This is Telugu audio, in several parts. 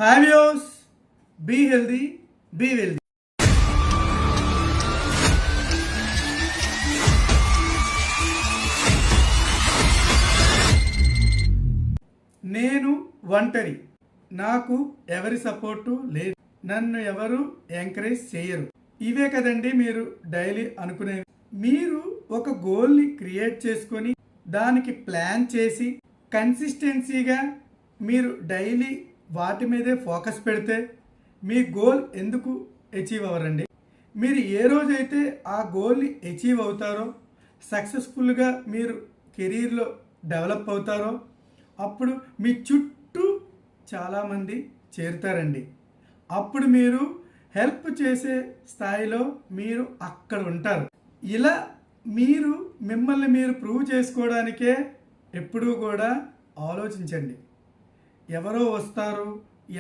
Have yours, be healthy, be wealthy. నేను ఒంటరి, నాకు ఎవరి సపోర్టు లేదు, నన్ను ఎవరు ఎంకరేజ్ చేయరు. ఇవే కదండి మీరు డైలీ అనుకునేవి. మీరు ఒక గోల్ని క్రియేట్ చేసుకొని దానికి ప్లాన్ చేసి కన్సిస్టెన్సీగా మీరు డైలీ వాటి మీదే ఫోకస్ పెడితే మీ గోల్ ఎందుకు అచీవ్ అవ్వరండి? మీరు ఏ రోజైతే ఆ గోల్ని అచీవ్ అవుతారో, సక్సెస్ఫుల్గా మీరు కెరీర్లో డెవలప్ అవుతారో, అప్పుడు మీ చుట్టూ చాలామంది చేరుతారండి. అప్పుడు మీరు హెల్ప్ చేసే స్థాయిలో మీరు అక్కడ ఉంటారు. ఇలా మీరు మిమ్మల్ని మీరు ప్రూవ్ చేసుకోవడానికే ఎప్పుడూ కూడా ఆలోచించండి. ఎవరో వస్తారు,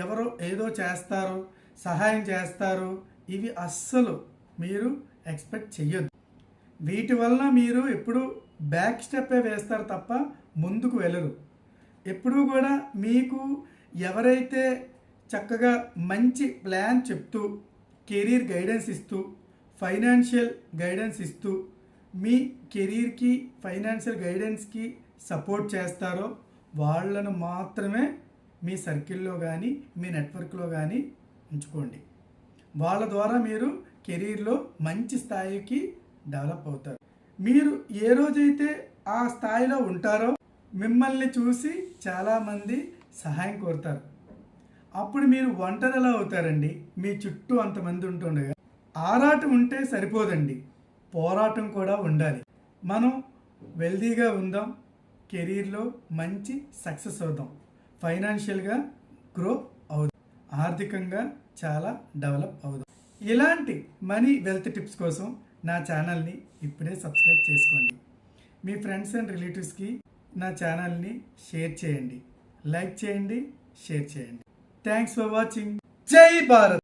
ఎవరో ఏదో చేస్తారు, సహాయం చేస్తారు, ఇవి అస్సలు మీరు ఎక్స్పెక్ట్ చెయ్యొద్దు. వీటి వల్ల మీరు ఎప్పుడు బ్యాక్ స్టెప్పే వేస్తారు తప్ప ముందుకు వెళ్ళరు. ఎప్పుడూ కూడా మీకు ఎవరైతే చక్కగా మంచి ప్లాన్ చెప్తూ, కెరీర్ గైడెన్స్ ఇస్తూ, ఫైనాన్షియల్ గైడెన్స్ ఇస్తూ, మీ కెరీర్కి ఫైనాన్షియల్ గైడెన్స్కి సపోర్ట్ చేస్తారో వాళ్ళను మాత్రమే మీ సర్కిల్లో కానీ మీ నెట్వర్క్లో కానీ ఉంచుకోండి. వాళ్ళ ద్వారా మీరు కెరీర్లో మంచి స్థాయికి డెవలప్ అవుతారు. మీరు ఏ రోజైతే ఆ స్థాయిలో ఉంటారో మిమ్మల్ని చూసి చాలామంది సహాయం కోరుతారు. అప్పుడు మీరు ఒంటరి ఎలా అవుతారండి? మీ చుట్టూ అంతమంది ఉంటుండగా. ఆరాటం ఉంటే సరిపోదండి, పోరాటం కూడా ఉండాలి. మనం వెల్దీగా ఉందాం, కెరీర్లో మంచి సక్సెస్ అవుదాం, ఫైనాన్షియల్గా గ్రో అవుదాం, ఆర్థికంగా చాలా డెవలప్ అవుదాం. ఇలాంటి మనీ వెల్త్ టిప్స్ కోసం నా ఛానల్ని ఇప్పుడే సబ్స్క్రైబ్ చేసుకోండి. మీ ఫ్రెండ్స్ అండ్ రిలేటివ్స్కి నా ఛానల్ని షేర్ చేయండి, లైక్ చేయండి, షేర్ చేయండి. Thanks for watching. జై భారత్.